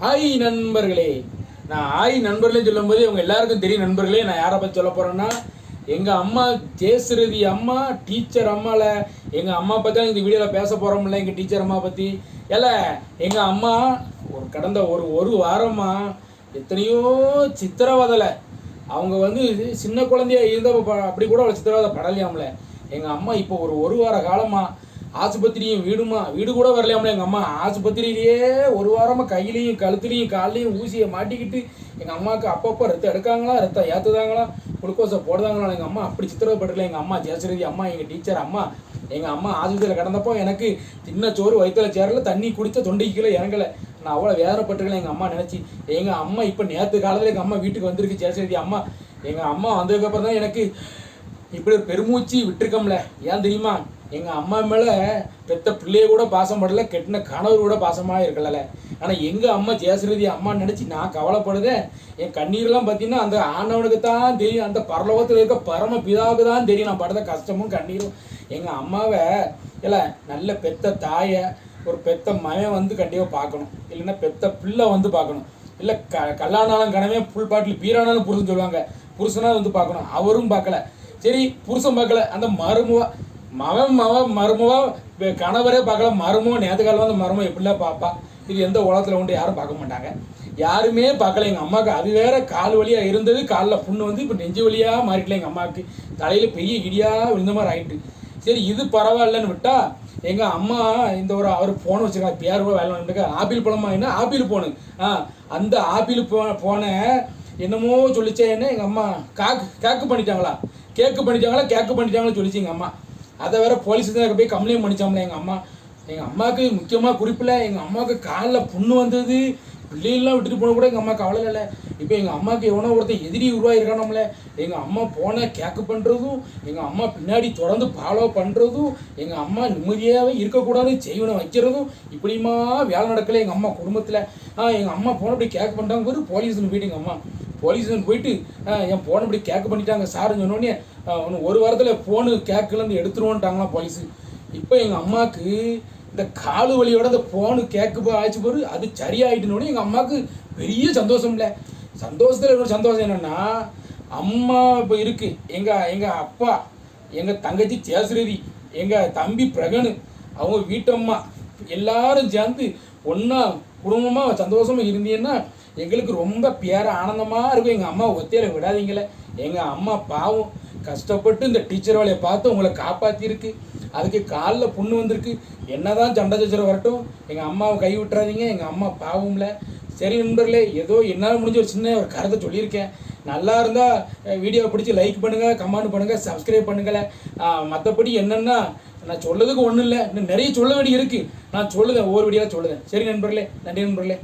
Hi நண்பர்களே. நான் hi நண்பர்களே சொல்லும்போது இவங்க எல்லாருக்கும் தெரியும் நண்பர்களே. நான் யாரை பற்றி சொல்ல போகிறேன்னா, எங்கள் அம்மா ஜெயஸ்ருதி அம்மா, டீச்சர் அம்மாவில் எங்கள் அம்மா பற்றி தான் இந்த வீடியோவில் பேச போகிறோம்ல. எங்கள் டீச்சர் அம்மா பற்றி எங்கள் அம்மா கடந்த ஒரு வாரமாக எத்தனையோ சித்திரவதையில் அவங்க சின்ன குழந்தையா இருந்தப்போ அப்படி கூட அவளை சித்திரவதை படலையாமல. எங்கள் அம்மா இப்போ ஒரு வார காலமாக ஆஸ்பத்திரியும் வீடு கூட வரலையாமல. எங்கள் அம்மா ஆஸ்பத்திரியிலேயே ஒரு வாரமாக கையிலையும் கழுத்துலையும் கால்லையும் ஊசியை மாட்டிக்கிட்டு எங்கள் அம்மாவுக்கு அப்பப்போ ரத்தம் எடுக்காங்களா, ரத்தம் ஏற்றுதாங்களா, குளுக்கோஸை போடுதாங்களா. எங்கள் அம்மா அப்படி சித்திரவதைப்பட்டிருக்கல. எங்கள் அம்மா ஜெயஸ்ருதி அம்மா, எங்கள் டீச்சர் அம்மா. எங்கள் அம்மா ஆஸ்பத்திரியில் கிடந்தப்போ எனக்கு சின்ன சோறு வயிற்றில் சேரல, தண்ணி குடித்த தொண்டைக்கு கீழே இறங்கலை. நான் அவ்வளோ வேதனைப்பட்டிருக்கேன் எங்கள் அம்மா நினச்சி. எங்கள் அம்மா இப்போ நேற்று காலத்தில் எங்கள் அம்மா வீட்டுக்கு வந்திருக்கு ஜெயஸ்ருதி அம்மா. எங்கள் அம்மா வந்ததுக்கப்புறம் தான் எனக்கு இப்படி ஒரு பெருமூச்சு விட்டுருக்கோம்ல. ஏன் தெரியுமா? எங்கள் அம்மா மேலே பெத்த பிள்ளைய கூட பாசம் படலை, கெட்டின கணவர் கூட பாசமாக இருக்கல. ஆனால் எங்கள் அம்மா ஜெயஸ்ருதி அம்மா நினச்சி நான் கவலைப்படுதேன். என் கண்ணீர்லாம் பார்த்தீங்கன்னா அந்த ஆண்டவனுக்கு தான் தெரியும், அந்த பரலோகத்தில் இருக்க பரம பிதாவுக்கு தான் தெரியும் நான் படுற கஷ்டமும் கண்ணீரும். எங்கள் அம்மாவை நல்ல பெத்த தாயை ஒரு பெத்த மகன் கண்டிப்பாக பார்க்கணும், இல்லைன்னா பெத்த பிள்ளை பார்க்கணும். இல்லை கல்லானாலும் கனவே புல் பாட்டில் பீரானாலும் புருஷன் சொல்லுவாங்க, புருஷனாக பார்க்கணும். அவரும் பார்க்கல. சரி, புருஷன் பார்க்கல, அந்த மருமவா கணவரே பார்க்கல, மருமோ நேற்று காலம் மருமோ எப்படிலாம் பார்ப்பா? இது எந்த உலகத்தில் உண்டு, யாரும் பார்க்க மாட்டாங்க, யாருமே பார்க்கல. எங்கள் அம்மாவுக்கு அது வேற கால் வழியாக இருந்தது, காலில் புண்ணு இப்போ நெஞ்சு வழியாக மாறிக்கல. எங்கள் அம்மாவுக்கு தலையில் பெரிய இடியாக விழுந்த மாதிரி ஆகிட்டு. சரி, இது பரவாயில்லன்னு விட்டா எங்கள் அம்மா அவர் ஃபோன் வச்சுருக்காங்க, பேர் கூட வேலை வந்துருக்கா, ஆப்பிள் பழமா என்ன ஆப்பிள் ஃபோனு. அந்த ஆப்பிள் போனை என்னமோ சொல்லிச்சே, என்ன எங்கள் அம்மா கேக்கு பண்ணிட்டாங்களா சொல்லிச்சு எங்கள் அம்மா. அதை வேற போலீஸ் போய் கம்ப்ளைண்ட் பண்ணிச்சாங்களே எங்கள் அம்மா. எங்கள் அம்மாவுக்கு முக்கியமாக குறிப்பில் எங்கள் அம்மாவுக்கு காலில் புண்ணு வந்தது, பிள்ளைகள்லாம் விட்டுட்டு போன கூட எங்கள் அம்மாவுக்கு கவலை இல்லை. இப்போ எங்கள் அம்மாவுக்கு எவனோ ஒருத்தர் எதிரி உருவாயிருக்கானோம்ல. எங்கள் அம்மா போன கேக்கு பண்ணுறதும், எங்கள் அம்மா பின்னாடி தொடர்ந்து ஃபாலோ பண்ணுறதும், எங்கள் அம்மா நிம்மதியாகவே இருக்கக்கூடாது செய்வனை வைக்கிறதும், இப்படிமா வேலை நடக்கலை எங்கள் அம்மா குடும்பத்தில். எங்கள் அம்மா போன அப்படி கேக்கு பண்ணிட்டாங்க, ஒரு போலீஸ்னு போயிட்டு எங்கள் அம்மா போலீஸ்னு போயிட்டு என் ஃபோனை இப்படி கேக்கு பண்ணிட்டாங்க சாருன்னு சொன்னோடனே ஒரு வாரத்தில் ஃபோனு கேக்குலேருந்து எடுத்துருவோன்ட்டாங்களாம் போலீஸு. இப்போ எங்கள் அம்மாவுக்கு இந்த காலு வலியோட இந்த ஃபோனு கேக்கு ஆச்சு போது அது சரியாயிட்டுனோடனே எங்கள் அம்மாவுக்கு பெரிய சந்தோஷம் இல்லை. சந்தோஷத்தில் ஒரு சந்தோஷம் என்னென்னா, அம்மா இப்போ இருக்குது, எங்கள் அப்பா, எங்கள் தங்கச்சி ஜெயஸ்ருதி, எங்கள் தம்பி பிரகனு, அவங்க வீட்டம்மா எல்லாரும் சேர்ந்து ஒன்றா குடும்பமாக சந்தோஷமாக இருந்தீங்கன்னா எங்களுக்கு ரொம்ப பேர ஆனந்தமாக இருக்கும். எங்கள் அம்மா ஒத்தையில் விடாதீங்களே. எங்கள் அம்மா பாவம் கஷ்டப்பட்டு இந்த டீச்சர் வேலையை பார்த்து உங்களை காப்பாற்றிருக்கு. அதுக்கு காலில் புண்ணு வந்திருக்கு. என்னதான் சண்டை சச்சரவு வரட்டும், எங்கள் அம்மாவை கை விட்டுறாதீங்க. எங்கள் அம்மா பாவம்ல. சரி நண்பர்களே, ஏதோ என்னால் முடிஞ்ச ஒரு சின்ன ஒரு கருத்தை சொல்லியிருக்கேன். நல்லா இருந்தால் வீடியோவை பிடிச்சி லைக் பண்ணுங்கள், கமெண்ட் பண்ணுங்கள், சப்ஸ்கிரைப் பண்ணுங்களேன். மற்றபடி என்னென்னா நான் சொல்லதுக்கு ஒன்றும் இல்லை, இன்னும் நிறைய சொல்ல வேண்டிய இருக்குது. நான் சொல்லுதேன், ஒவ்வொரு வீடியோவில் சொல்லுதேன். சரி நண்பர்களே, நன்றி நண்பர்களே.